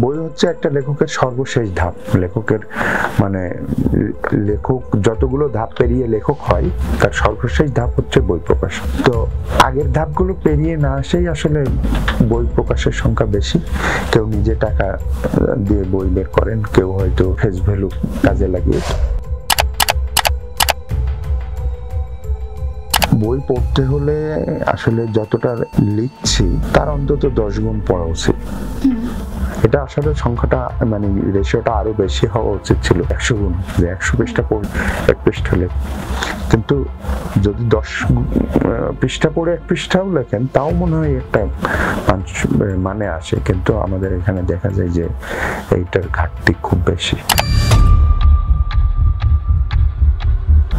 বই হচ্ছে একটা লেখকের সর্বশেষ ধাপ। লেখকের মানে লেখক যতগুলো ধাপ পেরিয়ে লেখক হয় তার সর্বশেষ ধাপ হচ্ছে বই প্রকাশ। তো আগের ধাপগুলো পেরিয়ে না আসেই আসলে বই প্রকাশের সংখ্যা বেশি। কেউ নিজে টাকা দিয়ে বই বের করেন, কেউ হয়তো ফেস ভ্যালু কাজে লাগিয়ে। বই পড়তে হলে আসলে যতটা লিখছি তার অন্তত 10 গুণ পড়া উচিত। এটা আসলে সংখ্যাটা মানে রেশিওটা আরো বেশি হওয়া উচিত ছিল, 100 গুণ, যে 100 পৃষ্ঠা পড়ে 1 পৃষ্ঠা লেখ। কিন্তু যদি 10 পৃষ্ঠা পড়ে 1 পৃষ্ঠাও লেখেন তাও মনে হয় একটা মানে আসে, কিন্তু আমাদের এখানে দেখা যায় যে এইটার ঘাটতি খুব বেশি।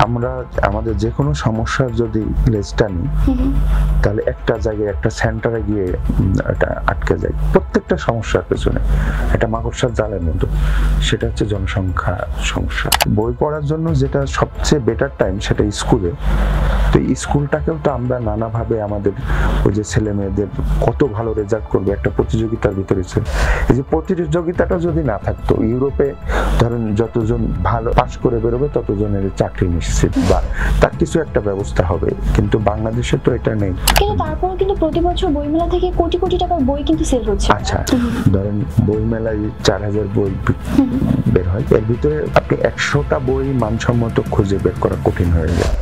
আমরা আমাদের যে কোনো সমস্যার যদি লেজটা নিই তাহলে একটা জায়গায় একটা সেন্টারে গিয়ে এটা আটকে যায়। প্রত্যেকটা সমস্যার পেছনে এটা মাকড়সার জালের মতো, সেটা হচ্ছে জনসংখ্যা সমস্যা। বই পড়ার জন্য যেটা সবচেয়ে বেটার টাইম সেটা স্কুলে। তো স্কুলটাকেও তো আমরা নানাভাবে আমাদের ওই যে ছেলে মেয়েদের কত ভালো রেজাল্ট করবে একটা প্রতিযোগিতার ভিতরে ছিল। এই যে প্রতিযোগিতাটা যদি না থাকতো, ইউরোপে ধরেন যতজন ভালো পাশ করে বেরোবে ততজনের চাকরি নিশ্চিত বা তার কিছু একটা ব্যবস্থা হবে, কিন্তু বাংলাদেশে তো এটা নেই। কিন্তু তারপরেও কিন্তু প্রতি বছর বইমেলা থেকে কোটি কোটি টাকার বই কিন্তু সেল হচ্ছে। আচ্ছা, ধরেন বইমেলায় 4000 বই বের হয়, এর ভিতরে আপনি 100টা বই মানসম্মত খুঁজে বের করা কঠিন হয়ে যায়।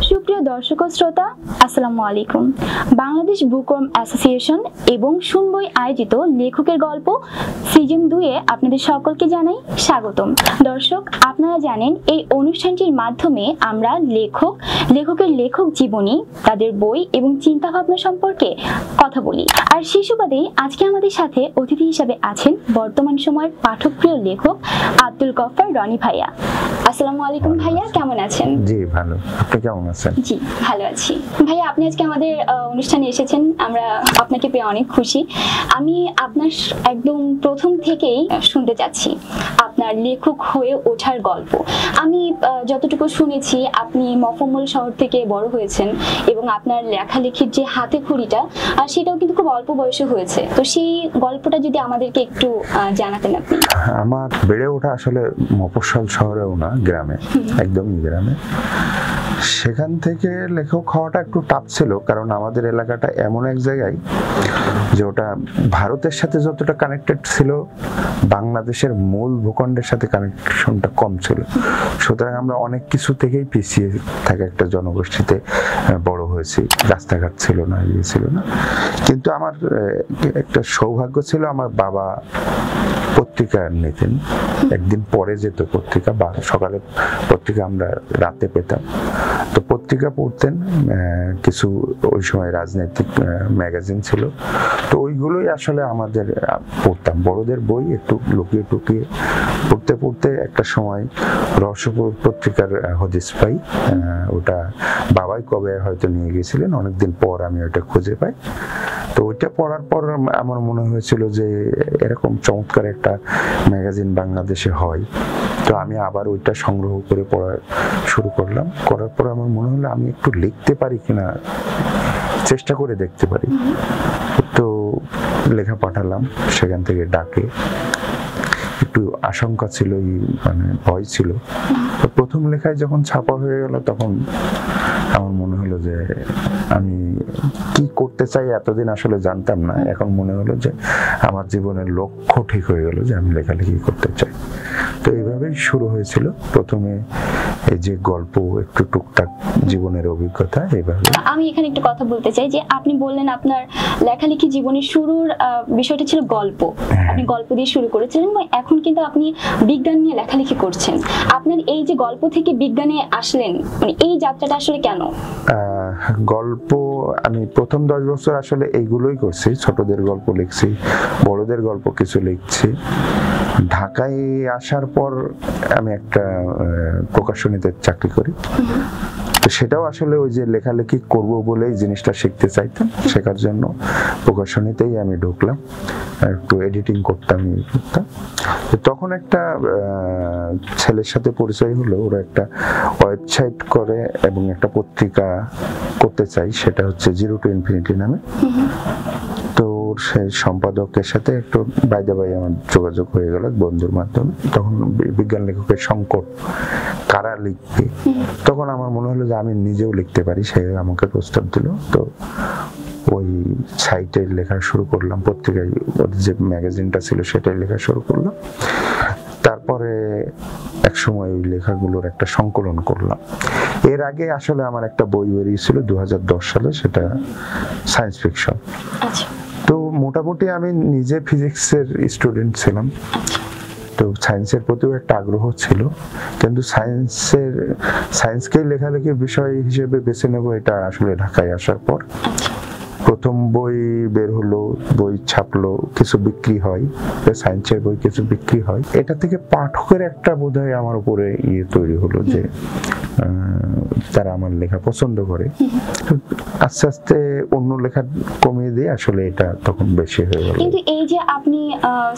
সুপ্রিয় দর্শক ও শ্রোতা, আসসালামু আলাইকুম। বাংলাদেশ বুকওয়ার্ম অ্যাসোসিয়েশন এবং শুনবই আয়োজিত লেখকের গল্প সিজন 2-এ আপনাদের সকলকে জানাই স্বাগতম। দর্শক, আপনারা জানেন এই অনুষ্ঠানটির মাধ্যমে আমরা লেখকের লেখক জীবনী, তাদের বই এবং চিন্তা ভাবনা সম্পর্কে কথা বলি। আর সেই সুবাদেই আজকে আমাদের সাথে অতিথি হিসাবে আছেন বর্তমান সময়ের পাঠকপ্রিয় লেখক আব্দুল গফফার রনি ভাইয়া। আসসালামু আলাইকুম ভাইয়া, কেমন আছেন? জি ভালো, আপনি কেমন আছেন? জি ভালো আছি। ভাইয়া, আপনি আজকে আমাদের অনুষ্ঠানে এসেছেন, আমরা আপনাকে পেয়ে অনেক খুশি। আমি আপনার একদম প্রথম থেকেই শুনতে চাচ্ছি আপনার লেখক হয়ে ওঠার গল্প। আমি যতটুকু শুনেছি আপনি মফস্বল শহর থেকে বড় হয়েছেন এবং আপনার লেখালেখির যে হাতে খড়িটা সেটাও কিন্তু খুব অল্প বয়সে হয়েছে। তো সেই গল্পটা যদি আমাদেরকে একটু জানাতেন আপনি। আমার বেড়ে ওঠা আসলে মফস্বল শহরেও না, গ্রামে, একদমই গ্রামে। সেখান থেকে লেখক হওয়াটা একটু টাফ ছিল, কারণ আমাদের এলাকাটা এমন এক জায়গায় যে ওটা ভারতের সাথে যতটা কানেক্টেড ছিল বাংলাদেশের মূল ভূখণ্ডের সাথে কানেকশনটা কম ছিল। সুতরাং আমরা অনেক কিছু থেকেই পিছিয়ে থাকা একটা জনগোষ্ঠীতে বড় হয়েছি। রাস্তাঘাট ছিল না, ইয়ে ছিল না। কিন্তু আমার একটা সৌভাগ্য ছিল, আমার বাবা পত্রিকা নিতেন, একদিন পরে যেত পত্রিকা, বা সকালে পত্রিকা আমরা রাতে পেতাম। তো পত্রিকা পড়তেন, কিছু ওই সময় রাজনৈতিক ম্যাগাজিন ছিল, তো ওইগুলোই আসলে আমাদের পড়তাম। বড়দের বই একটু লুকিয়ে টুকিয়ে পড়তে পড়তে একটা সময় রহস্যপুর পত্রিকার হদিস পাই। ওটা বাবাই কবে হয়তো নিয়ে গেছিলেন, অনেকদিন পর আমি ওটা খুঁজে পাই। তো ওইটা পড়ার পর আমার মনে হয়েছিল যে এরকম চমৎকার একটা ম্যাগাজিন বাংলাদেশে হয়। তো আমি আবার ওইটা সংগ্রহ করে পড়া শুরু করলাম। করার পর আমার মনে হলো আমি একটু লিখতে পারি কিনা, চেষ্টা করে দেখতে পারি। তো লেখা পাঠালাম, সেখান থেকে ডাকে। একটু আশঙ্কা ছিল, মানে ভয় ছিল। তো প্রথম লেখায় যখন ছাপা হয়ে গেল তখন আমার মনে হলো যে আমি কি করতে চাই এতদিন আসলে জানতাম না। এখন মনে হলো যে আমার জীবনের লক্ষ্য ঠিক হয়ে গেল যে আমি লেখালেখি করতে চাই। তো এইভাবেই শুরু হয়েছিল প্রথমে, এই যে গল্প, একটু টুকটাক জীবনের অভিজ্ঞতা এইভাবে। আমি এখানে একটু কথা বলতে চাই যে আপনি বললেন আপনার লেখালেখি জীবনের শুরুর বিষয়টা ছিল গল্প। আপনি গল্প দিয়ে শুরু করেছিলেন এবং এখন কিন্তু আপনি বিজ্ঞান নিয়ে লেখালেখি করছেন। আপনার এই যে গল্প থেকে বিজ্ঞানে আসলেন, মানে এই যাত্রাটা আসলে কেন? গল্প আমি প্রথম 10 বছর আসলে এইগুলোই করছি। ছোটদের গল্প লিখছি, বড়দের গল্প কিছু লিখছি। ঢাকায় আসার পর আমি একটা প্রকাশনীতে চাকরি করি। তো সেটাও আসলে ওই যে লেখালেখি করব বলেই জিনিসটা শিখতে চাইতাম, শেখার জন্য প্রকাশনীতেই আমি ঢুকলাম, একটু এডিটিং করতাম, তো তখন একটা ছেলের সাথে পরিচয় হলো, ওরা একটা ওয়েবসাইট করে এবং একটা পত্রিকা করতে চাই, সেটা হচ্ছে 0 to Infinity নামে। তো সেই সম্পাদকের সাথে একটু বাইদা বাই আমার যোগাযোগ হয়ে গেল বন্ধুর মাধ্যমে। তখন বিজ্ঞান লেখকের সংকট, কারা লিখবে, তখন আমার মনে হলো যে আমি নিজেও লিখতে পারি, সে আমাকে প্রস্তাব দিল। তো ওই সাইটে লেখা শুরু করলাম, পত্রিকায় যে ম্যাগাজিনটা ছিল সেটাই লেখা শুরু করলাম। তারপরে এক সময় ওই লেখাগুলোর একটা সংকলন করলাম। এর আগে আসলে আমার একটা বই বেরিয়েছিল 2010 সালে, সেটা সায়েন্স ফিকশন। তো মোটামুটি আমি নিজে ফিজিক্সের স্টুডেন্ট ছিলাম, তো সায়েন্সের প্রতিও একটা আগ্রহ ছিল, কিন্তু সায়েন্সকেই লেখালেখির বিষয় হিসেবে বেছে নেব এটা আসলে ঢাকায় আসার পর। প্রথম বই বের হলো, বই ছাপলো, কিছু বিক্রি হয়, সায়েন্সের বই কিছু বিক্রি হয়, এটা থেকে পাঠকের একটা বোধহয় আমার উপরে তৈরি হলো যে তারা আমার লেখা পছন্দ করে। আস্তে আস্তে অন্য লেখা কমিয়ে দিয়ে আসলে এটা তখন বেশি হয়ে গেল। কিন্তু এই যে আপনি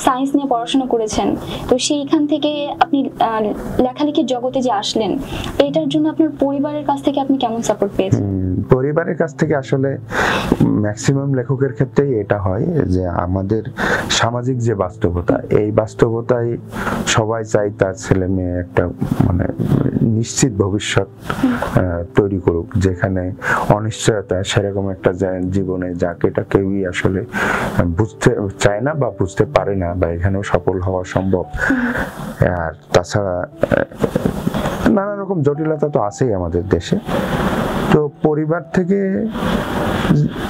সায়েন্স নিয়ে পড়াশোনা করেছেন, তো সেইখান থেকে আপনি লেখালেখির জগতে যে আসলেন, এটার জন্য আপনার পরিবারের কাছ থেকে আপনি কেমন সাপোর্ট পেয়েছেন? পরিবারের কাছ থেকে আসলে ম্যাক্সিমাম লেখকের ক্ষেত্রেই এটা হয় যে আমাদের সামাজিক যে বাস্তবতা, এই বাস্তবতায় সবাই চায় তার ছেলে মেয়ে একটা মানে নিশ্চিত ভবিষ্যৎ তৈরি করুক, যেখানে অনিশ্চয়তা সেরকম একটা জীবনে যাক, এটা কেউই আসলে বুঝতে চায় না বা বুঝতে পারে না, বা এখানেও সফল হওয়া সম্ভব। আর তাছাড়া নানা রকম জটিলতা তো আছেই আমাদের দেশে। তো পরিবার থেকে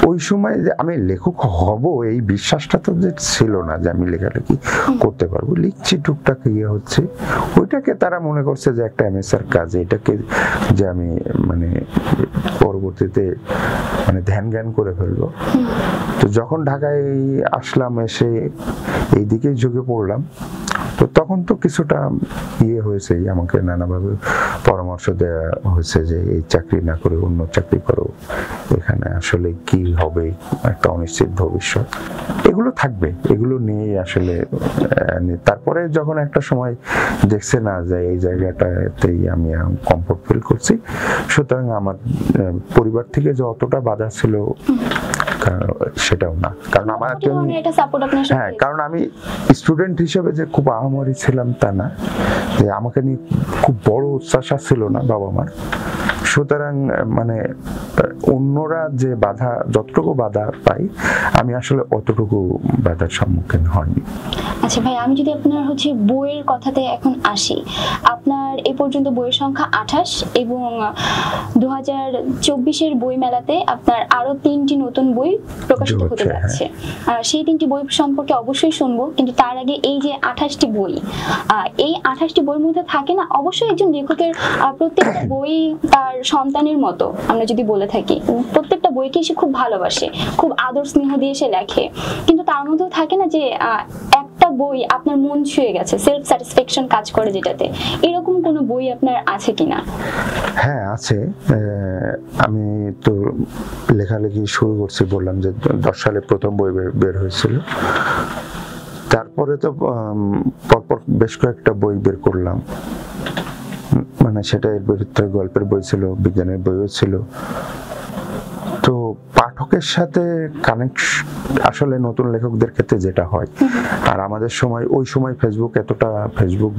ওই সময় যে আমি লেখক হব এই বিশ্বাসটা তো যে ছিল না, যে আমি লেখালেখি করতে পারবো, লিখছি টুকটাক হচ্ছে, ওইটাকে তারা মনে করছে যে একটা এমএসআর কাজ, এটাকে যে আমি মানে পরবর্তীতে মানে ধ্যান জ্ঞান করে ফেলবো। তো যখন ঢাকায় আসলাম, এসে এই দিকেই ঝুঁকে পড়লাম, তো তখন তো কিছুটা হয়েছে, আমাকে নানাভাবে পরামর্শ দেওয়া হয়েছে যে এই চাকরি না করে অন্য চাকরি করো, এখানে আসলে কি হবে, একটা অনিশ্চিত ভবিষ্যৎ, এগুলো থাকবে, এগুলো নিয়েই আসলে। তারপরে যখন একটা সময় দেখছে না যে এই জায়গাটাতেই আমি কমফোর্ট ফিল করছি, সুতরাং আমার পরিবার থেকে যে অতটা বাধা ছিল সেটাও না, কারণ আমার কারণ আমি স্টুডেন্ট হিসেবে যে খুব আহামরি ছিলাম তা না, যে আমাকে নিয়ে খুব বড় উচ্চাশা ছিল না বাবা মার, সুতরাং মানে অন্যরা যে বাধা, যতটুকু বাধা পাই, আমি আসলে অতটুকু বাধার সম্মুখীন হয়নি। আচ্ছা ভাই, আমি যদি আপনার বইয়ের কথাতে এখন আসি, আপনার এই পর্যন্ত বইয়ের সংখ্যা 28 এবং 2024-এর বই মেলাতে আপনার আরো 3টি নতুন বই প্রকাশিত হতে যাচ্ছে। সেই 3টি বই সম্পর্কে অবশ্যই শুনবো, কিন্তু তার আগে এই যে 28টি বই, এই 28টি বইয়ের মধ্যে থাকে না অবশ্যই একজন লেখকের প্রত্যেকটা বই তার সন্তানের মতো, আমরা যদি বলে থাকি, প্রত্যেকটা বইকে সে খুব ভালোবাসে, খুব আদর স্নেহ দিয়ে সে লেখে, কিন্তু তার মধ্যেও থাকে না যে একটা বই আপনার মন ছুঁয়ে গেছে, সেলফ স্যাটিসফ্যাকশন কাজ করে যেটাতে, এরকম কোনো বই আপনার আছে কিনা? হ্যাঁ আছে, আমি তো লেখালেখি শুরু করছি, বললাম যে 10 সালে প্রথম বই বের হয়েছিল, তারপরে তো পরপর বেশ কয়েকটা বই বের করলাম, মানে সেটা এর ভিতরে গল্পের বই ছিল, বিজ্ঞানের বইও ছিল। তো পাঠকের সাথে কানেক্ট আসলে নতুন লেখকদের ক্ষেত্রে যেটা হয়, আর আমাদের সময় ওই সময় ফেসবুক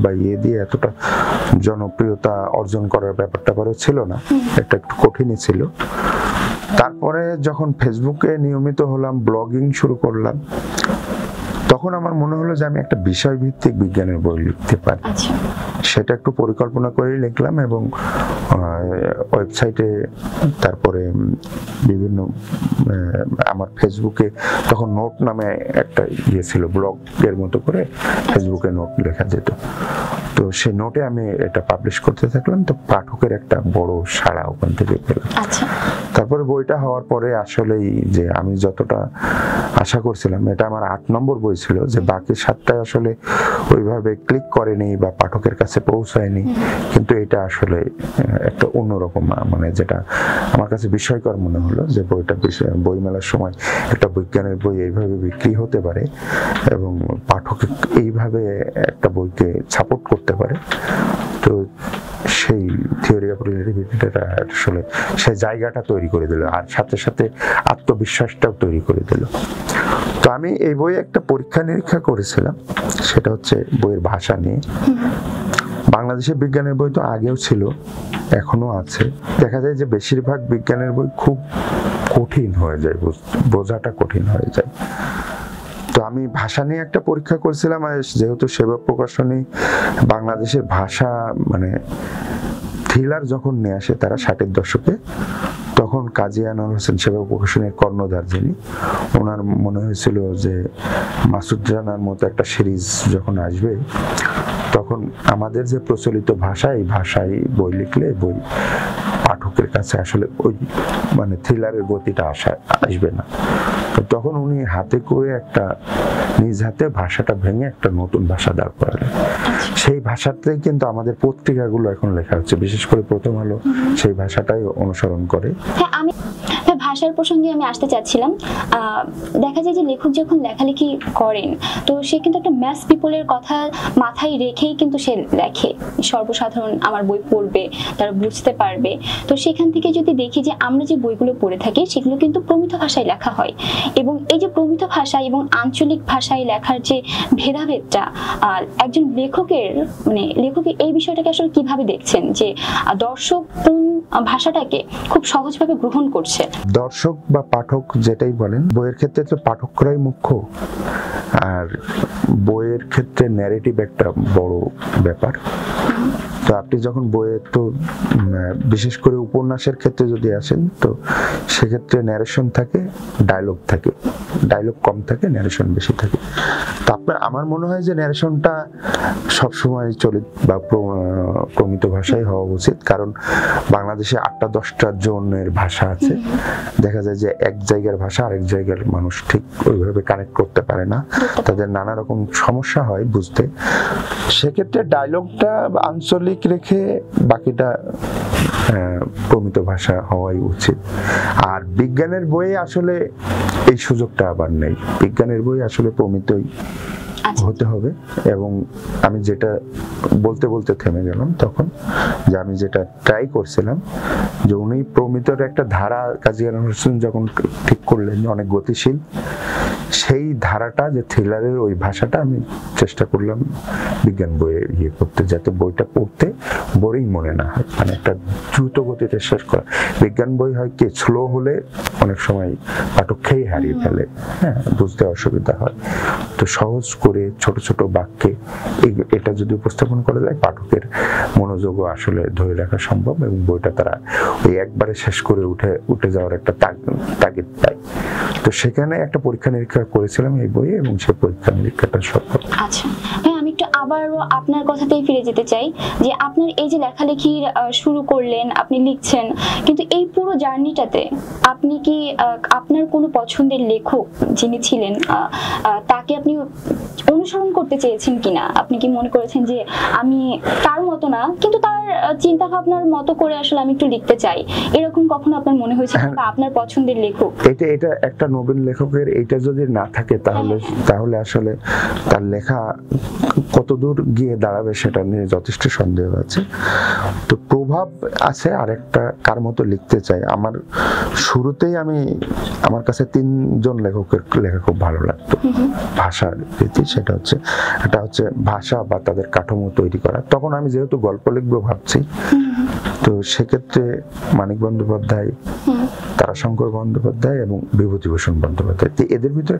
বা দিয়ে এতটা জনপ্রিয়তা অর্জন করার ব্যাপারটা ছিল না, এটা একটু কঠিনই ছিল। তারপরে যখন ফেসবুকে নিয়মিত হলাম, ব্লগিং শুরু করলাম, তখন আমার মনে হলো যে আমি একটা বিষয় ভিত্তিক বিজ্ঞানের বই লিখতে পারি। সেটা একটু পরিকল্পনা করেই লিখলাম এবং ওয়েবসাইটে, তারপরে বিভিন্ন আমার ফেসবুকে তখন নোট নামে একটা ছিল, ব্লগের মতো করে ফেসবুকে নোট লেখা যেত, তো সেই নোটে আমি এটা পাবলিশ করতে থাকলাম। তো পাঠকের একটা বড় সাড়া ওখান থেকে পেলাম। তারপরে বইটা হওয়ার পরে আসলেই যে আমি যতটা আশা করছিলাম, এটা আমার 8 নম্বর বই ছিল, যে বাকি 7টায় আসলে ওইভাবে ক্লিক করেনি বা পাঠকের কাছে পৌঁছায়নি, কিন্তু এটা আসলে একটা অন্যরকম মানে যেটা আমার কাছে বিস্ময়কর মনে হলো যে বইটা বই মেলার সময় একটা বিজ্ঞানের বই এইভাবে বিক্রি হতে পারে এবং পাঠক এইভাবে একটা বইকে সাপোর্ট করতে পারে। তো সেই থিওরি অফ রিলেটিভিটিটা আসলে সেই জায়গাটা তৈরি করে দিল, আর সাথে সাথে আত্মবিশ্বাসটাও তৈরি করে দিল। তো আমি এই বইয়ে একটা পরীক্ষা নিরীক্ষা করেছিলাম, সেটা হচ্ছে বইয়ের ভাষা নিয়ে। বাংলাদেশের বিজ্ঞানের বই তো আগেও ছিল, এখনো আছে। দেখা যায় যে বেশিরভাগ বিজ্ঞানের বই খুব কঠিন হয়ে যায়, বোঝাটা কঠিন হয়ে যায়। তো আমি ভাষা নিয়ে একটা পরীক্ষা করেছিলাম, আর যেহেতু সেবা প্রকাশনী বাংলাদেশের ভাষা মানে থ্রিলার যখন নিয়ে আসে তারা 60-এর দশকে, তখন কাজী আনোয়ার হোসেন সেবা প্রকাশনের কর্ণধার যিনি, ওনার মনে হয়েছিল যে মাসুদ রানার মতো একটা সিরিজ যখন আসবে তখন আমাদের যে প্রচলিত ভাষা, এই ভাষায় বই লিখলে বই পাঠকের কাছে আসলে ওই মানে থ্রিলারের গতিটা আসবে না। তো তখন উনি হাতে করে একটা নিজ হাতে ভাষাটা ভেঙে একটা নতুন ভাষা দাঁড় করালেন। সেই ভাষাতেই কিন্তু আমাদের পত্রিকাগুলো এখন লেখা হচ্ছে, বিশেষ করে প্রথম আলো সেই ভাষাটাই অনুসরণ করে। হ্যাঁ, আমি ভাষার প্রসঙ্গে আমি আসতে চাচ্ছিলাম। দেখা যায় যে লেখক যখন লেখালেখি করেন তো সে কিন্তু একটা ম্যাস পিপলের কথা মাথায় রেখেই কিন্তু সে লেখে, সর্বসাধারণ আমার বই পড়বে, তারা বুঝতে পারবে। তো সেখান থেকে যদি দেখি যে আমরা যে বইগুলো পড়ে থাকি সেগুলো কিন্তু প্রমিত ভাষায় লেখা হয়, এবং এই যে প্রমিত ভাষা এবং আঞ্চলিক ভাষায় লেখার যে ভেদাভেদটা একজন লেখকের মানে লেখকের এই বিষয়টাকে আসলে কিভাবে দেখছেন যে দর্শক কোন ভাষাটাকে খুব সহজভাবে গ্রহণ করছে? দর্শক বা পাঠক যেটাই বলেন, বইয়ের ক্ষেত্রে তো পাঠকরাই মুখ্য, আর বইয়ের ক্ষেত্রে ন্যারেটিভ একটা বড় ব্যাপার। তো আপনি যখন বইয়ে তো বিশেষ করে উপন্যাসের ক্ষেত্রে যদি আসেন তো সেক্ষেত্রে ন্যারেশন থাকে, ডায়লগ থাকে, ডায়লগ কম থাকে, ন্যারেশন বেশি থাকে। তো আপনার আমার মনে হয় যে ন্যারেশনটা সবসময় চলিত বা প্রমিত ভাষায় হওয়া উচিত, কারণ বাংলাদেশে 8-10টা জোনের ভাষা আছে। দেখা যায় যে এক জায়গার ভাষা আরেক জায়গার মানুষ ঠিক ওইভাবে কানেক্ট করতে পারে না, তাদের নানা রকম সমস্যা হয় বুঝতে। সেক্ষেত্রে ডায়লগটা আঞ্চলিক রেখে বাকিটা প্রমিত ভাষা হওয়াই উচিত। আর বিজ্ঞানের বইয়ে আসলে এই সুযোগটা আবার নেই, বিজ্ঞানের বই আসলে প্রমিতই হতে হবে। এবং আমি যেটা বলতে বলতে থেমে গেলাম তখন, যে আমি যেটা ট্রাই করছিলাম যে উনি প্রমিতর একটা ধারা কাজী আনোয়ার হোসেন যখন ঠিক করলেন অনেক গতিশীল, সেই ধারাটা যে থ্রিলারের ওই ভাষাটা আমি চেষ্টা করলাম বিজ্ঞান বইয়ে ইয়ে করতে, যাতে বইটা পড়তে বোরিং মনে না হয়, মানে একটা দ্রুত গতিতে শেষ করা। বিজ্ঞান বই হয় কি স্লো হলে অনেক সময় পাঠককেই হারিয়ে ফেলে, হ্যাঁ, বুঝতে অসুবিধা হয়। তো সহজ করে ছোট ছোট বাক্যে এটা যদি উপস্থাপন করা যায় পাঠকের মনোযোগও আসলে ধরে রাখা সম্ভব, এবং বইটা তারা ওই একবারে শেষ করে উঠে যাওয়ার একটা তাগিদ পায়। তো সেখানে একটা পরীক্ষা নিরীক্ষা করেছিলাম এই বইয়ে, এবং সেই পরীক্ষা নিরীক্ষাটা সফল। আচ্ছা ভাই, আমি একটু আবারও আপনার কথাতেই ফিরে যেতে চাই যে আপনার এই যে লেখালেখি শুরু করলেন, আপনি লিখছেন, কিন্তু এই পুরো জার্নিটাতে আপনি কি আপনার কোনো পছন্দের লেখক যিনি ছিলেন তাকে আপনি অনুসরণ করতে চেয়েছেন কিনা? আপনি কি মনে করেছেন যে আমি তার মতো না কিন্তু তার চিন্তা ভাবনার মতো করে আসলে আমি একটু লিখতে চাই, এরকম কখনো আপনার মনে হয়েছে বা আপনার পছন্দের লেখক? এটা একটা নবীন লেখকের এইটা যদি না থাকে তাহলে আসলে তার লেখা কতদূর গিয়ে দাঁড়াবে সেটা নিয়ে যথেষ্ট সন্দেহ আছে। তো প্রভাব আছে আরেকটা, কার মতো লিখতে চাই। আমার শুরুতেই আমার কাছে 3জন লেখকের লেখা খুব ভালো লাগতো ভাষার রীতি, সেটা হচ্ছে একটা হচ্ছে ভাষা বা তাদের কাঠামো তৈরি করা। তখন আমি যেহেতু গল্প লিখবো ভাবছি, তো সেক্ষেত্রে মানিক বন্দ্যোপাধ্যায়, তারাশঙ্কর বন্দ্যোপাধ্যায় এবং বিভূতিভূষণ বন্দ্যোপাধ্যায়, এদের ভিতরে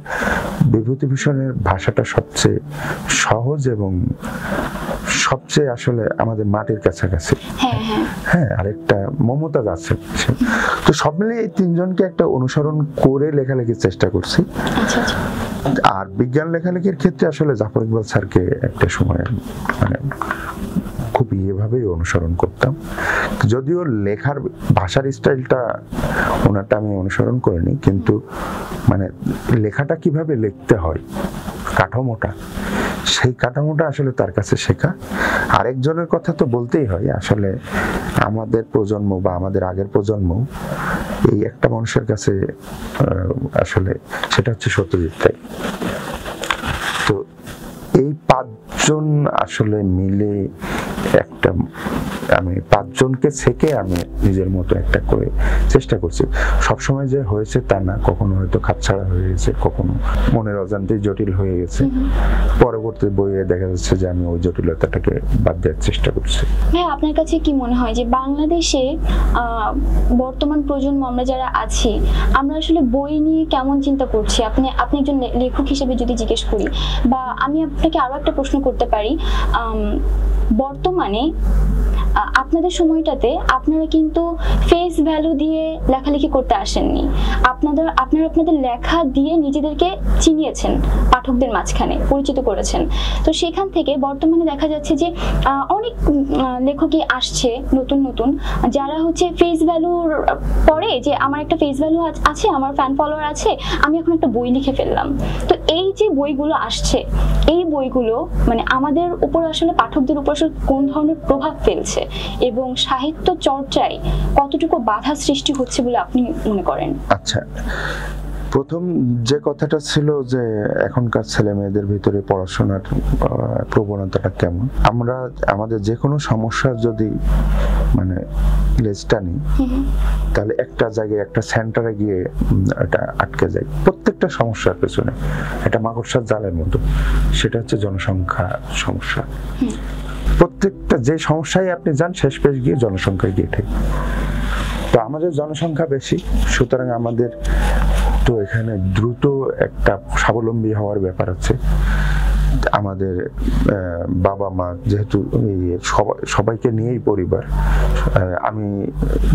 বিভূতিভূষণের ভাষাটা সবচেয়ে সহজ এবং সবচেয়ে আসলে আমাদের মাটির কাছাকাছি। হ্যাঁ, আরেকটা মমতাজ আছে। তো সব মিলিয়ে এই 3জনকে একটা অনুসরণ করে লেখালেখির চেষ্টা করছি। আর বিজ্ঞান লেখালেখির ক্ষেত্রে আসলে জাফর ইকবাল স্যারকে একটা সময় মানে খুব এভাবেই অনুসরণ করতাম, যদিও লেখার ভাষার স্টাইলটা ওনারটা আমি অনুসরণ করিনি, কিন্তু মানে লেখাটা কিভাবে লিখতে হয়, কাঠামোটা সেই কাঠামোটা আসলে তার কাছে শেখা। আরেকজনের কথা তো বলতেই হয়, আসলে আমাদের প্রজন্ম বা আমাদের আগের প্রজন্ম এই একটা মানুষের কাছে আসলে সেটা হচ্ছে সত্যজিৎ রায়। তো এই 5 জন আসলে মিলে একটা, আমি 5 জনকে থেকে আমি নিজের মতো একটা করে চেষ্টা করছি। সবসময় যে হয়েছে তা না, কখনো হয়তো খাপছাড়া হয়ে গেছে, কখনো মনের অজান্তেই জটিল হয়ে গেছে। পরবর্তী বইয়ে দেখা যাচ্ছে যে আমি ওই জটিলতাটাকে বাদ দেওয়ার চেষ্টা করছি। ভাই, আপনার কাছে কি মনে হয় যে বাংলাদেশে বর্তমান প্রজন্ম আমরা যারা আছি, আমরা আসলে বই নিয়ে কেমন চিন্তা করছি? আপনি একজন লেখক হিসেবে যদি জিজ্ঞেস করি, বা আমি আপনাকে আরো একটা প্রশ্ন করতে পারি, বর্তমানে আপনাদের সময়টাতে আপনারা কিন্তু ফেস ভ্যালু দিয়ে লেখালেখি করতে আসেননি, আপনারা আপনাদের লেখা দিয়ে নিজেদেরকে চিনিয়েছেন, পাঠকদের মাঝখানে পরিচিত করেছেন। তো সেখান থেকে বর্তমানে দেখা যাচ্ছে যে অনেক লেখকই আসছে নতুন নতুন, যারা হচ্ছে ফেস ভ্যালুর পরে যে আমার একটা ফেস ভ্যালু আছে, আমার ফ্যান ফলোয়ার আছে, আমি এখন একটা বই লিখে ফেললাম। তো এই যে বইগুলো আসছে, এই বইগুলো মানে আমাদের উপর আসলে পাঠকদের উপর কোন ধরনের প্রভাব ফেলছে এবং সাহিত্য চর্চায় কতটুকু বাধা সৃষ্টি হচ্ছে বলে আপনি মনে করেন? আচ্ছা, প্রথম যে কথাটা ছিল যে এখনকার ছেলে মেয়েদের ভিতরে পড়াশোনার প্রবণতাটা কেমন, আমরা আমাদের যে কোনো সমস্যা যদি মানে লেজটা নিই, তাহলে একটা জায়গায় একটা সেন্টারে গিয়ে এটা আটকে যায়। প্রত্যেকটা সমস্যার পেছনে এটা মাকড়সার জালের মতো, সেটা হচ্ছে জনসংখ্যা সমস্যা। প্রত্যেকটা যে সমস্যায় আপনি যান, শেষ পেশ গিয়ে জনসংখ্যায় গিয়ে ঠিক। তো আমাদের জনসংখ্যা বেশি, সুতরাং আমাদের তো এখানে দ্রুত একটা স্বাবলম্বী হওয়ার ব্যাপার আছে। আমাদের বাবা মা যেহেতু সবাইকে নিয়েই পরিবার, আমি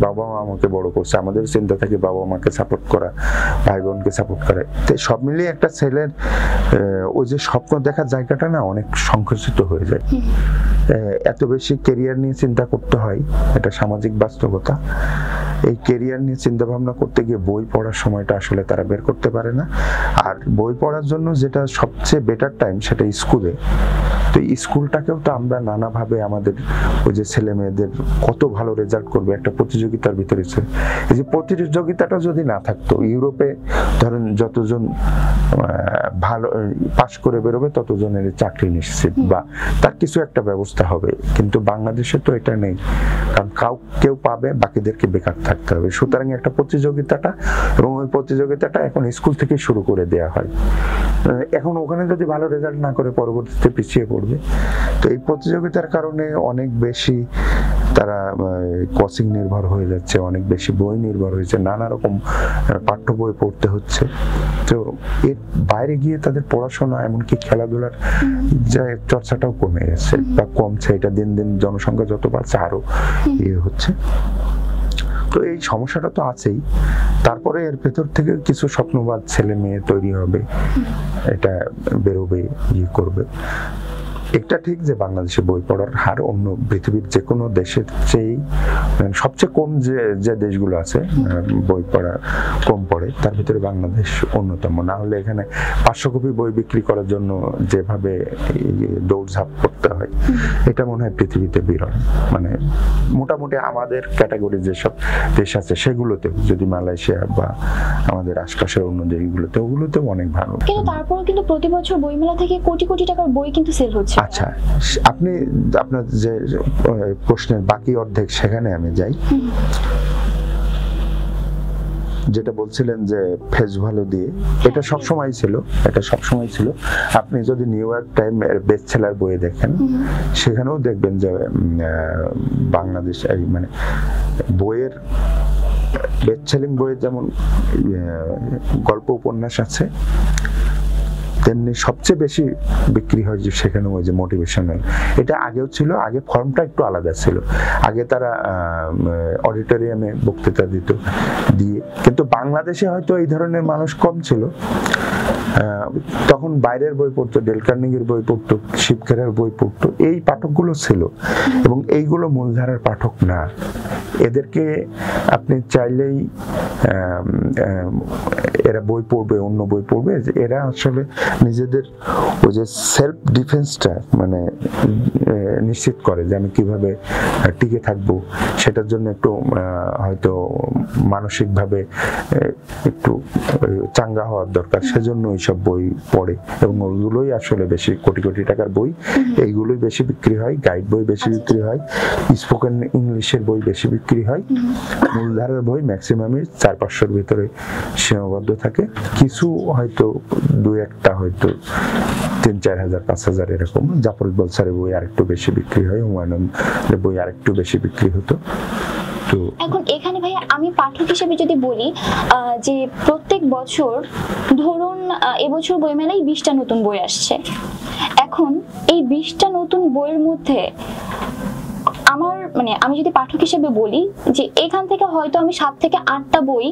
বাবা মা আমাকে বড় করছে, আমাদের চিন্তা থাকে বাবা মাকে সাপোর্ট করা, ভাই বোনকে সাপোর্ট করা। সব মিলিয়ে একটা ছেলের ওই যে স্বপ্ন দেখার জায়গাটা না অনেক সংকুচিত হয়ে যায়। এত বেশি ক্যারিয়ার নিয়ে চিন্তা করতে হয়, এটা সামাজিক বাস্তবতা। এই ক্যারিয়ার নিয়ে চিন্তা ভাবনা করতে গিয়ে বই পড়ার সময়টা আসলে তারা বের করতে পারে না। আর বই পড়ার জন্য যেটা সবচেয়ে বেটার টাইম, সেটা স্কুলে। তো স্কুলটাকেও তো আমরা নানাভাবে আমাদের ওই যে ছেলে মেয়েদের কত ভালো রেজাল্ট করবে একটা প্রতিযোগিতার ভিতরে, এই যে প্রতিযোগিতাটা যদি না থাকতো, ইউরোপে ধরেন যতজন ভালো পাশ করে বেরোবে ততজনের চাকরি নিশ্চিত বা তার কিছু একটা ব্যবস্থা হবে, কিন্তু বাংলাদেশে তো এটা নেই। কারণ কেউ পাবে, বাকিদেরকে বেকার থাকতে হবে। সুতরাং একটা প্রতিযোগিতাটা, এবং ওই প্রতিযোগিতাটা এখন স্কুল থেকে শুরু করে দেয়া হয়। এখন ওখানে যদি ভালো রেজাল্ট না করে পরবর্তীতে পিছিয়ে পড়বে। তো এই প্রতিযোগিতার কারণে অনেক বেশি তারা কোচিং নির্ভর হয়ে যাচ্ছে, অনেক বেশি বই নির্ভর হয়েছে, নানা রকম পাঠ্য বই পড়তে হচ্ছে। তো এর বাইরে গিয়ে তাদের পড়াশোনা, এমনকি খেলাধুলার যে চর্চাটাও কমে গেছে বা কমছে। এটা দিন দিন জনসংখ্যা যত বাড়ছে আরো ইয়ে হচ্ছে। তো এই সমস্যাটা তো আছেই। তারপরে এর ভেতর থেকে কিছু স্বপ্নবাদ ছেলে মেয়ে তৈরি হবে, এটা বেরোবে, ইয়ে করবে। একটা ঠিক যে বাংলাদেশে বই পড়ার হার অন্য পৃথিবীর যে কোনো দেশের চেয়ে সবচেয়ে কম, যে দেশগুলো আছে বই পড়া কম পড়ে তার ভিতরে বাংলাদেশ অন্যতম। না হলে এখানে 500 কপি বই বিক্রি করার জন্য যেভাবে দৌড়ঝাঁপ করতে হয়, এটা মনে হয় পৃথিবীতে বিরল। মানে মোটামুটি আমাদের ক্যাটাগরি যেসব দেশ আছে সেগুলোতে, যদি মালয়েশিয়া বা আমাদের আশপাশের অন্য দেশগুলোতে, ওগুলোতেও অনেক ভালো। কিন্তু তারপর কিন্তু প্রতি বছর বইমেলা থেকে কোটি কোটি টাকার বই কিন্তু সেল হচ্ছে। আচ্ছা, আপনি আপনার যে প্রশ্নের বাকি অর্ধেক সেখানে আমি যাই। যেটা বলছিলেন যে ফেস ভ্যালু দিয়ে, এটা সবসময় ছিল, এটা সবসময় ছিল। আপনি যদি নিউ ইয়র্ক টাইম এর বেস্ট সেলার বই দেখেন, সেখানেও দেখবেন যে বাংলাদেশ মানে বইয়ের বেস্ট সেলিং বইয়ের যেমন গল্প উপন্যাস আছে, তেমনি সবচেয়ে বেশি বিক্রি হয় যে সেখানে ওই যে মোটিভেশনাল। এটা আগেও ছিল, আগে ফর্মটা একটু আলাদা ছিল। আগে তারা অডিটোরিয়ামে বক্তৃতা দিয়ে, কিন্তু বাংলাদেশে হয়তো এই ধরনের মানুষ কম ছিল। তখন বাইরের বই পড়তো, ডেল কার্নেগির বই পড়তো, শিব খেরার বই পড়তো, এই পাঠকগুলো ছিল। এবং এইগুলো মূলধারার পাঠক না। এদেরকে আপনি চাইলেই এরা বই পড়বে, অন্য বই পড়বে, এরা আসলে নিজেদের ওই যে সেলফ ডিফেন্সটা মানে নিশ্চিত করে যে আমি কিভাবে টিকে থাকবো, সেটার জন্য একটু হয়তো মানসিকভাবে একটু চাঙ্গা হওয়ার দরকার, সেজন্য এইসব বই পড়ে এবং ওইগুলোই আসলে বেশি কোটি কোটি টাকার বই, এইগুলোই বেশি বিক্রি হয়, গাইড বই বেশি বিক্রি হয়, স্পোকেন ইংলিশের বই বেশি বিক্রি হয়। মূলধারার বই ম্যাক্সিমামই 400-500-র ভিতরে সীমাবদ্ধ থাকে, কিছু হয়তো দু একটা হয়তো 3-4 হাজার 5 হাজার এরকম। জাফর ইকবাল স্যারের বই আরেকটু বেশি বিক্রি হয়, হুমায়ুনের বই আরেকটু বেশি বিক্রি হতো। তো এখন এখানে ভাইয়া আমি পাঠক হিসেবে যদি বলি যে প্রত্যেক বছর ধরুন এবছর বইমেলায় 20টা নতুন বই আসছে, এখন এই 20টা নতুন বইয়ের মধ্যে আমার মানে আমি যদি পাঠক হিসেবে বলি যে এখান থেকে হয়তো আমি 7 থেকে 8টা বই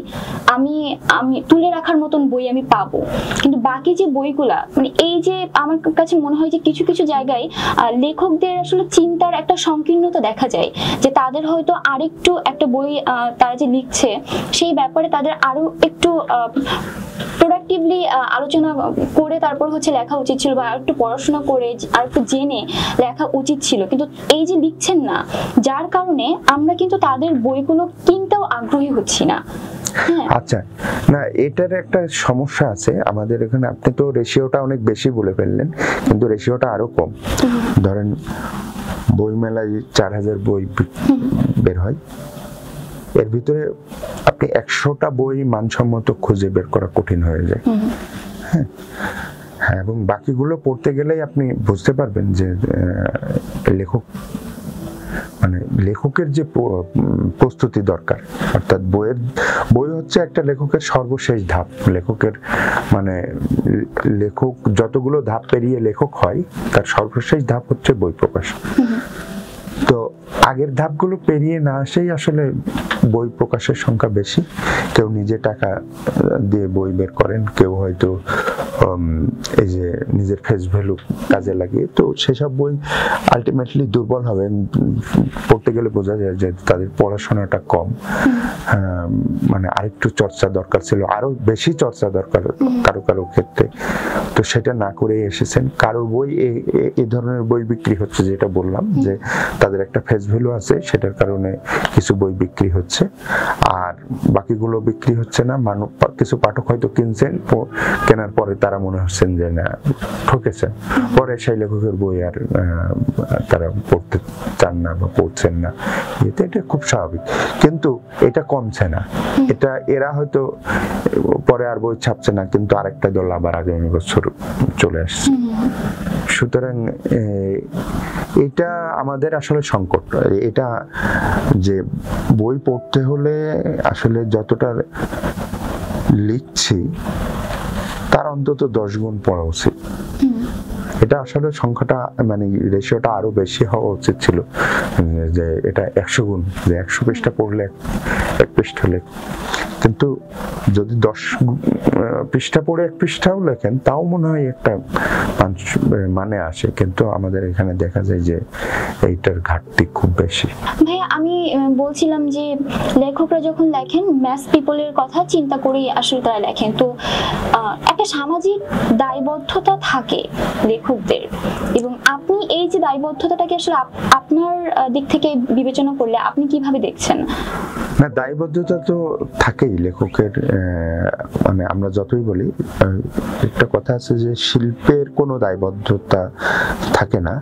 আমি আমি তুলে রাখার মতন বই আমি পাবো, কিন্তু বাকি যে বইগুলা মানে এই যে আমার কাছে মনে হয় যে কিছু কিছু জায়গায় লেখকদের আসলে চিন্তার একটা সংকীর্ণতা দেখা যায়, যে তাদের হয়তো আরেকটু একটা বই তারা যে লিখছে সেই ব্যাপারে তাদের আরো একটু প্রোডাক্টিভলি আলোচনা করে তারপর হচ্ছে লেখা উচিত ছিল, বা আরেকটু পড়াশোনা করে আরেকটু জেনে লেখা উচিত ছিল, কিন্তু এই যে লিখছেন না, যার কারণে আমরা কিন্তু তাদের বইগুলো কিনতেও আগ্রহী হচ্ছি না। আচ্ছা, না এটার একটা সমস্যা আছে আমাদের এখানে। আপনি তো রেশিওটা অনেক বেশি বলে ফেললেন, কিন্তু রেশিওটা আরো কম। ধরেন বইমেলায় 4000 বই বের হয়, এর ভিতরে আপনি 100টা বই মানসম্মত খুঁজে বের করা কঠিন হয়ে যায়। হ্যাঁ, এবং বাকিগুলো পড়তে গেলেই আপনি বুঝতে পারবেন যে লেখকের যে প্রস্তুতি দরকার, অর্থাৎ বই হচ্ছে একটা লেখকের সর্বশেষ ধাপ। লেখকের মানে লেখক যতগুলো ধাপ পেরিয়ে লেখক হয়, তার সর্বশেষ ধাপ হচ্ছে বই প্রকাশ। তো আগের ধাপগুলো পেরিয়ে না আসেই আসলে বই প্রকাশের সংখ্যা বেশি। কেউ নিজে টাকা দিয়ে বই বের করেন, কেউ হয়তো এই যে নিজের ফেস ভ্যালু কাজে লাগিয়ে, তো সেসব বই আলটিমেটলি দুর্বল হবে। পড়তে গেলে বোঝা যায় যে তাদের পড়াশোনাটা কম, মানে আরেকটু চর্চা দরকার ছিল, আরো বেশি চর্চা দরকার কারো কারো ক্ষেত্রে, তো সেটা না করে এসেছেন। কারোর বই এই ধরনের বই বিক্রি হচ্ছে, যেটা বললাম যে তাদের একটা ফেস ভ্যালু আছে, সেটার কারণে কিছু বই বিক্রি হচ্ছে, আর বাকিগুলো বিক্রি হচ্ছে না। কিছু পাঠক হয়তো কিনছেন, কেনার পরে তারা মনে হচ্ছেন যে না ঠকেছেন, পরে সেই লেখকের বই আর তারা পড়তে চান না বা পড়ছেন না। এটা খুব স্বাভাবিক, কিন্তু এটা কমছে না। এরা হয়তো পরে আর বই ছাপছে না, কিন্তু আরেকটা দল আবার আগামী বছর চলে আসছে। সুতরাং এটা আমাদের আসলে সংকট। এটা যে বই পড়তে হলে আসলে যতটা লিখছি তার অন্তত 10 গুণ পড়া উচিত। এটা আসলে সংখ্যাটা মানে রেশিওটা আরো বেশি হওয়া উচিত ছিল, যে এটা 100 গুণ, যে 100 পৃষ্ঠা পড়লে 1 পৃষ্ঠা লেখ। কিন্তু যদি 10 পৃষ্ঠা পড়ে 1 পৃষ্ঠাও লেখেন, তাও মনে হয় একটা মানে আসে, কিন্তু আমাদের এখানে দেখা যায় যে এইটার ঘাটতি খুব বেশি। ভাইয়া আমি বলছিলাম যে লেখকরা যখন লেখেন ম্যাস পিপলের কথা চিন্তা করেই আসলে তারা লেখেন, তো একটা সামাজিক দায়বদ্ধতা থাকে লেখকদের, এবং আপনি এই যে দায়বদ্ধতাটাকে আসলে আপনার দিক থেকে বিবেচনা করলে আপনি কিভাবে দেখছেন? না, দায়বদ্ধতা তো থাকেই লেখকের। মানে আমরা যতই বলি, একটা কথা আছে যে শিল্পের কোনো দায়বদ্ধতা থাকে না।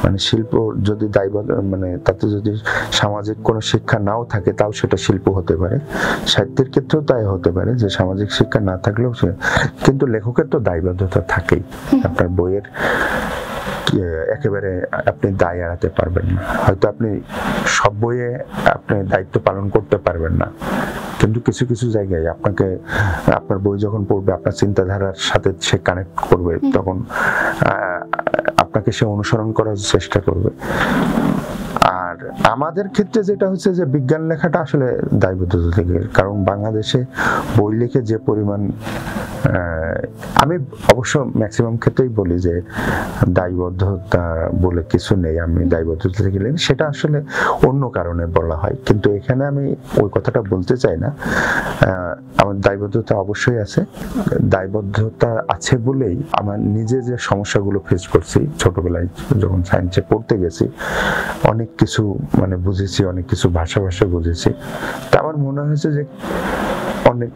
মানে শিল্প যদি দায়বদ্ধ, মানে তাতে যদি সামাজিক কোনো শিক্ষা নাও থাকে, তাও সেটা শিল্প হতে পারে। সাহিত্যের ক্ষেত্রেও তাই হতে পারে যে সামাজিক শিক্ষা না থাকলেও কিন্তু লেখকের তো দায়বদ্ধতা থাকেই। আপনার বইয়ের একেবারে আপনি দায় এড়াতে পারবেন না। হয়তো আপনি সব বইয়ে আপনি দায়িত্ব পালন করতে পারবেন না, কিন্তু কিছু কিছু জায়গায় আপনাকে, আপনার বই যখন পড়বে, আপনার চিন্তাধারার সাথে সে কানেক্ট করবে, তখন আপনাকে সে অনুসরণ করার চেষ্টা করবে। আর আমাদের ক্ষেত্রে যেটা হচ্ছে যে বিজ্ঞান লেখাটা আসলে দায়বদ্ধতা থেকে, কারণ বাংলাদেশে বই লিখে যে পরিমাণ, আমি অবশ্য ম্যাক্সিমাম ক্ষেত্রেই বলি যে দায়বদ্ধতা বলে কিছু নেই, আমি দায়বদ্ধতা থেকে লিখি, সেটা আসলে অন্য কারণে বলা হয়, কিন্তু এখানে আমি ওই কথাটা বলতে চাই না। আমার দায়বদ্ধতা অবশ্যই আছে। দায়বদ্ধতা আছে বলেই আমার নিজে যে সমস্যাগুলো ফেস করছি ছোটবেলায় যখন সায়েন্সে পড়তে গেছি, অনেক কিছু মানে বুঝেছি, অনেক কিছু ভাষা বুঝেছি। তা আমার মনে হয়েছে যে অনেক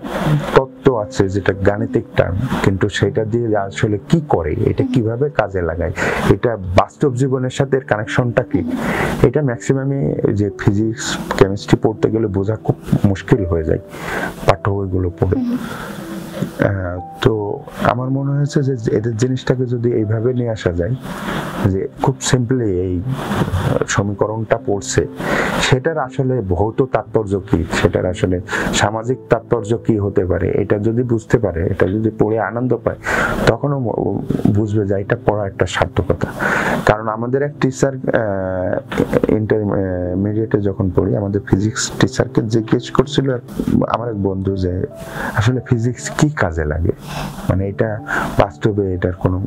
তত্ত্ব আছে যেটা গাণিতিক টার্ম, কিন্তু সেটা দিয়ে আসলে কি করে, এটা কিভাবে কাজে লাগায়, এটা বাস্তব জীবনের সাথে এর কানেকশনটা কি, এটা ম্যাক্সিমামই যে ফিজিক্স কেমিস্ট্রি পড়তে গেলে বোঝা খুব মুশকিল হয়ে যায় পাঠ্য বইগুলো পড়ে। তো আমার মনে হয়েছে যে এদের জিনিসটাকে যদি এইভাবে নিয়ে আসা যায় যে খুব সিম্পলি এই সমীকরণটা পড়ছে, সেটার আসলে ভৌত তাৎপর্য কি, সেটার আসলে সামাজিক তাৎপর্য কি হতে পারে, এটা যদি বুঝতে পারে, এটা যদি পড়ে আনন্দ পায়, তখনও বুঝবে যে এটা পড়া একটা সার্থকতা। কারণ আমাদের এক টিচার ইন্টারমিডিয়েটে যখন পড়ি, আমাদের ফিজিক্স টিচারকে জিজ্ঞেস করছিল আমার এক বন্ধু যে আসলে ফিজিক্স কি কাজে লাগে, মানে এটা বাস্তবে এটার কোনো,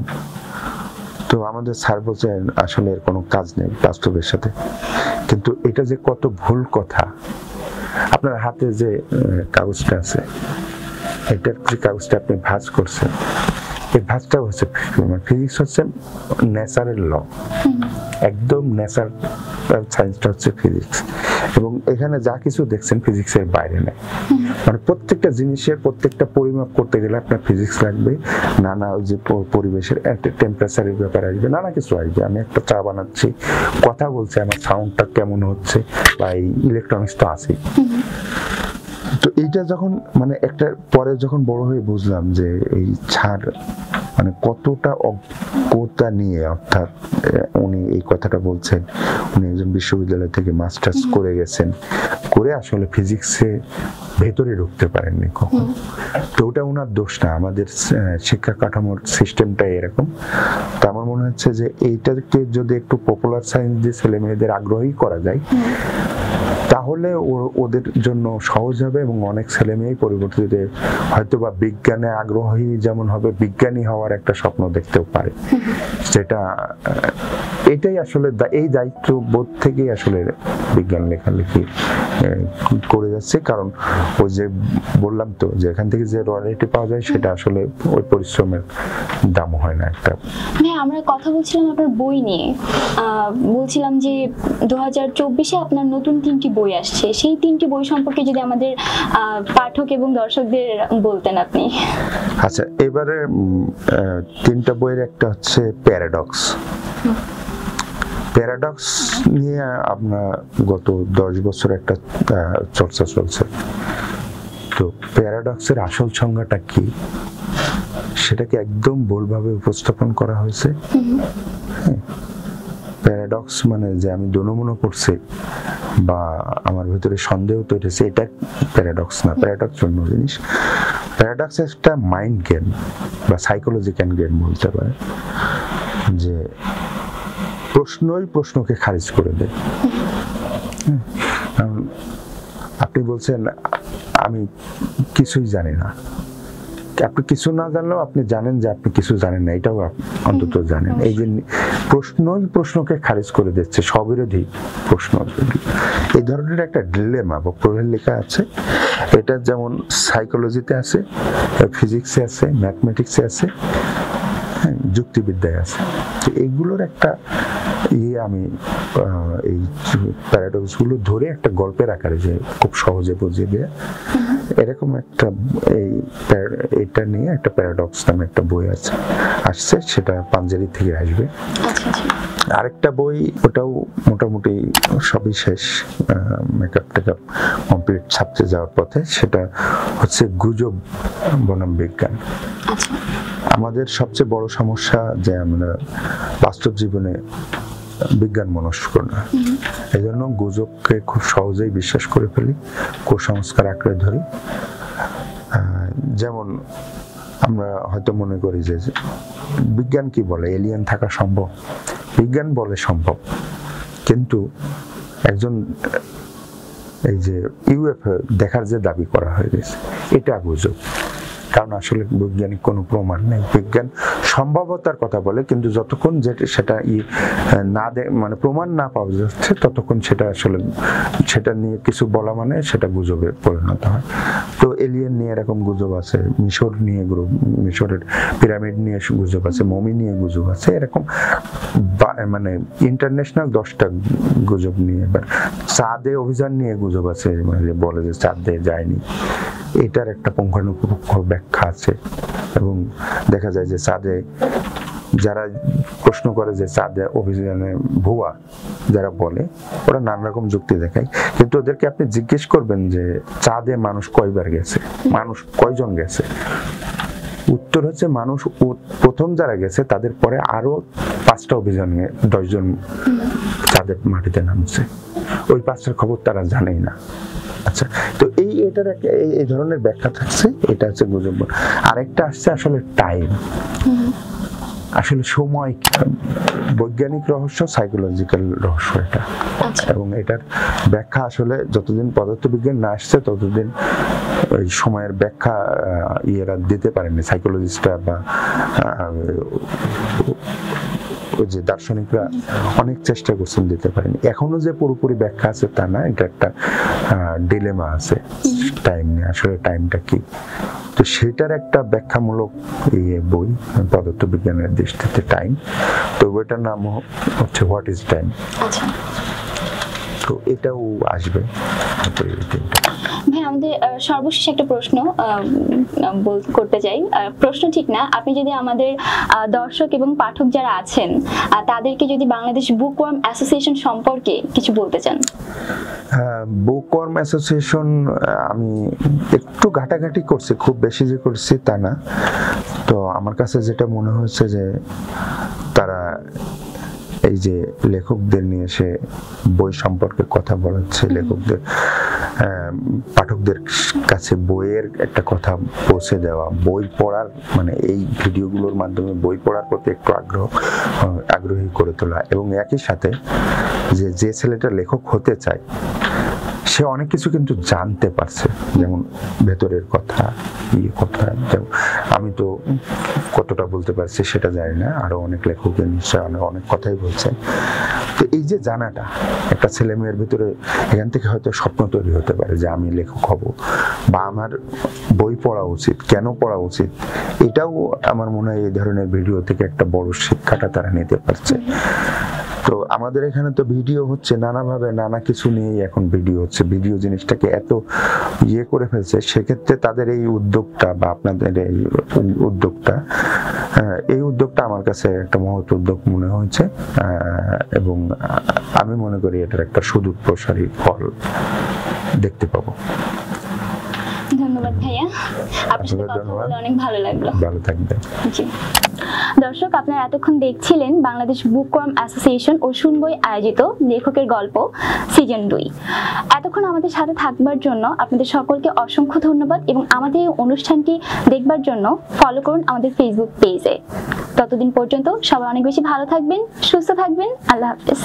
তো আমাদের স্যার বলছেন আসলে এর কোনো কাজ নেই বাস্তবের সাথে। কিন্তু এটা যে কত ভুল কথা। আপনার হাতে যে কাগজটা আছে, এটার যে কাগজটা আপনি ভাঁজ করছেন, এই ভাঁজটা হচ্ছে ফিজিক্স, হচ্ছে নেচারের ল, একদম নেচার সায়েন্সটা হচ্ছে ফিজিক্স। এবং এখানে যা কিছু দেখছেন ফিজিক্সের বাইরে নেই। মানে প্রত্যেকটা জিনিসের প্রত্যেকটা পরিমাপ করতে গেলে আপনার ফিজিক্স লাগবে, নানা ওই যে পরিবেশের একটা টেম্পারেচারের ব্যাপার আসবে, নানা কিছু আসবে। আমি একটা চা বানাচ্ছি, কথা বলছি, আমার সাউন্ডটা কেমন হচ্ছে, বা এই ইলেকট্রনিক্স তো আছেই। তো এইটা যখন মানে একটা পরে যখন বড় হয়ে বুঝলাম যে এই ছাড় মানে কতটা অজ্ঞতা নিয়ে, অর্থাৎ উনি এই কথাটা বলছেন, উনি একজন বিশ্ববিদ্যালয় থেকে মাস্টার্স করে গেছেন, করে আসলে ফিজিক্সে ভেতরে ঢুকতে পারেননি কখন। তো ওটা ওনার দোষ না, আমাদের শিক্ষা কাঠামোর সিস্টেমটা এরকম। তো আমার মনে হচ্ছে যে এইটাকে যদি একটু পপুলার সায়েন্স দিয়ে ছেলে মেয়েদের আগ্রহী করা যায়, তাহলে ওদের জন্য সহজ হবে, এবং অনেক ছেলে মেয়ে পরবর্তীতে হয়তো বা বিজ্ঞানে আগ্রহী যেমন হবে, বিজ্ঞানী হওয়ার একটা স্বপ্ন দেখতেও পারে। সেটা এটাই আসলে এই দায়িত্ব বোধ থেকেই আসলে বিজ্ঞান লেখালেখি করে যাচ্ছে। কারণ ওই যে বললাম তো যে এখান থেকে যে রয়্যালটি পাওয়া যায়, সেটা আসলে ওই পরিশ্রমের দাম হয় না একটা। হ্যাঁ, আমরা কথা বলছিলাম আপনার বই নিয়ে, বলছিলাম যে 2024-এ আপনার নতুন 3টি বই আসছে, সেই 3টি বই সম্পর্কে যদি আমাদের পাঠক এবং দর্শকদের বলতেন আপনি। আচ্ছা, এবারে 3টা বইয়ের একটা হচ্ছে প্যারাডক্স। প্যারাডক্স নিয়ে আপনার গত 10 বছর একটা চর্চা চলছে। তো প্যারাডক্সের আসল সংজ্ঞাটা কি, সেটাকে একদম ভুলভাবে উপস্থাপন করা হয়েছে। প্যারাডক্স মানে যে আমি দোনমনো করছি বা আমার ভিতরে সন্দেহ তৈরি হয়েছে, এটা প্যারাডক্স না। প্যারাডক্স অন্য জিনিস। প্যারাডক্স একটা মাইন্ড গেম বা সাইকোলজিক্যাল গেম বলতে পারে, যে প্রশ্নই প্রশ্নকে খারিজ করে দেয়। আপনি বলছেন আমি কিছুই জানি না, আপনি কিছু না জানলেও আপনি জানেন যে আপনি কিছু জানেন না, এটাও অন্তত জানেন। এই যে প্রশ্নই প্রশ্নকে খারিজ করে দিচ্ছে, স্ববিরোধী প্রশ্ন। এই ধরনের একটা ডিলেমা বা প্রবলেম লেখা আছে। এটা যেমন সাইকোলজিতে আছে, ফিজিক্সে আছে, ম্যাথমেটিক্সে আছে, যুক্তিবিদ্যায় আছে। তো এইগুলোর একটা আমি এই প্যারাডক্স গুলো ধরে একটা গল্পের আকারে যে খুব সহজে বুঝিয়ে দেয়, এরকম একটা এটা নিয়ে একটা প্যারাডক্স নামে একটা বই আসছে, সেটা পাঞ্জেরি থেকে আসবে। আরেকটা বই, ওটাও মোটামুটি সবই শেষ, মেকআপ টেকআপ কমপ্লিট, ছাপতে যাওয়ার পথে। সেটা হচ্ছে গুজব বনাম বিজ্ঞান। আমাদের সবচেয়ে বড় সমস্যা যে আমরা বাস্তব জীবনে বিজ্ঞান মনস্ক না, এই জন্য গুজবকে খুব সহজেই বিশ্বাস করে ফেলি, কুসংস্কার আঁকড়ে ধরি। যেমন আমরা হয়তো মনে করি যে বিজ্ঞান কি বলে, এলিয়েন থাকা সম্ভব, বিজ্ঞান বলে সম্ভব, কিন্তু একজন এই যে ইউএফও দেখার যে দাবি করা হয়ে গেছে, এটা গুজব। কারণ আসলে বৈজ্ঞানিক কোনো প্রমাণ নেই। বিজ্ঞান সম্ভাবতার কথা বলে, কিন্তু যতক্ষণ সেটা না মানে প্রমাণ না পাওয়া যাচ্ছে, ততক্ষণ সেটা আসলে সেটা নিয়ে কিছু বলা মানে সেটা গুজবে পরিণত হয়। তো এলিয়েন নিয়ে এরকম গুজব আছে, মিশর নিয়ে মিশরের পিরামিড নিয়ে গুজব আছে, মমি নিয়ে গুজব আছে, এরকম মানে ইন্টারন্যাশনাল 10টা গুজব নিয়ে। এবার চাঁদে অভিযান নিয়ে গুজব আছে, মানে বলে যে চাঁদে যায়নি, এটার একটা পুঙ্খানুপুঙ্খ ব্যাখ্যা আছে। এবং দেখা যায় যে চাঁদে যারা প্রশ্ন করে যে চাঁদে অভিযানে ভুয়া যারা বলে, ওরা নানা রকম যুক্তি দেখায়, কিন্তু ওদেরকে আপনি জিজ্ঞেস করবেন যে চাঁদে মানুষ কয়বার গেছে, মানুষ কয়জন গেছে, উত্তর হচ্ছে মানুষ প্রথম যারা গেছে তাদের পরে আরো 5টা অভিযানে 10 জন চাঁদের মাটিতে নামছে, ওই 5টার খবর তারা জানেই না। আচ্ছা, তো এটার এই ধরনের ব্যাখ্যা থাকছে, এটা হচ্ছে গুজব। আরেকটা আসছে আসলে টাইম, আসলে সময়, বৈজ্ঞানিক রহস্য, সাইকোলজিক্যাল রহস্য এটা। এবং এটার ব্যাখ্যা আসলে যতদিন পদার্থবিজ্ঞান না আসছে ততদিন ওই সময়ের ব্যাখ্যা ইয়েরা দিতে পারেনি, সাইকোলজিস্টরা বা ওই যে দার্শনিকরা অনেক চেষ্টা করছেন, দিতে পারেনি। এখনো যে পুরোপুরি ব্যাখ্যা আছে তা না, এটা একটা ডিলেমা আছে টাইম নিয়ে, আসলে টাইমটা কি। তো সেটার একটা ব্যাখ্যামূলক বই পদার্থবিজ্ঞানের দৃষ্টিতে টাইম, তো বইটার নাম হচ্ছে হোয়াট ইজ টাইম। তো এটাও আসবে। ভাই, আমাদের সর্বশেষ একটা প্রশ্ন করতে চাই, প্রশ্ন ঠিক না, আপনি যদি আমাদের দর্শক এবং পাঠক যারা আছেন তাদেরকে যদি বাংলাদেশ বুকওয়ার্ম অ্যাসোসিয়েশন সম্পর্কে কিছু বলতে চান। বুকওয়ার্ম অ্যাসোসিয়েশন আমি একটু ঘাটাঘাটি করছি, খুব বেশি যে করছি তা না। তো আমার কাছে যেটা মনে হয়েছে যে তারা এই যে লেখকদের নিয়ে এসে বই সম্পর্কে কথা বলাচ্ছে, লেখকদের পাঠকদের কাছে বইয়ের একটা কথা পৌঁছে দেওয়া, বই পড়ার মানে এই ভিডিওগুলোর মাধ্যমে বই পড়ার প্রতি একটু আগ্রহী করে তোলা, এবং একই সাথে যে ছেলেটা লেখক হতে চায় সে অনেক কিছু কিন্তু জানতে পারছে, যেমন ভেতরের কথা, যেমন আমি তো কতটা বলতে পারছি সেটা জানি না, আরো অনেক লেখকের নিশ্চয় অনেক কথাই বলছে। তো এই যে জানাটা একটা ছেলে মেয়ের ভিতরে, এখান থেকে হয়তো স্বপ্ন তৈরি হতে পারে যে আমি লেখক হব বা আমার বই পড়া উচিত, কেন পড়া উচিত, এটাও আমার মনে হয় এই ধরনের ভিডিও থেকে একটা বড় শিক্ষাটা তারা নিতে পারছে। তো আমাদের এখানে তো ভিডিও হচ্ছে নানাভাবে, নানা কিছু নিয়েই এখন ভিডিও হচ্ছে, ভিডিও জিনিসটাকে এত করে ফেলছে, সেক্ষেত্রে তাদের এই উদ্যোগটা বা আপনাদের এই উদ্যোগটা আমার কাছে একটা মহৎ উদ্যোগ মনে হয়েছে, এবং আমি মনে করি এটার একটা সুদূর প্রসারী ফল দেখতে পাবো। ধন্যবাদ ভাইয়া, আপনার সাথে কথা বলে অনেক ভালো লাগলো। ভালো থাকবেন। জি দর্শক, আপনারা এতক্ষণ দেখছিলেন বাংলাদেশ বুকওয়ার্ম অ্যাসোসিয়েশন ও শুনবই আয়োজিত লেখকের গল্প সিজন 2। এতক্ষণ আমাদের সাথে থাকবার জন্য আপনাদের সকলকে অসংখ্য ধন্যবাদ, এবং আমাদের এই অনুষ্ঠানটি দেখবার জন্য ফলো করুন আমাদের ফেসবুক পেজে। ততদিন পর্যন্ত সবাই অনেক বেশি ভালো থাকবেন, সুস্থ থাকবেন। আল্লাহ হাফেজ।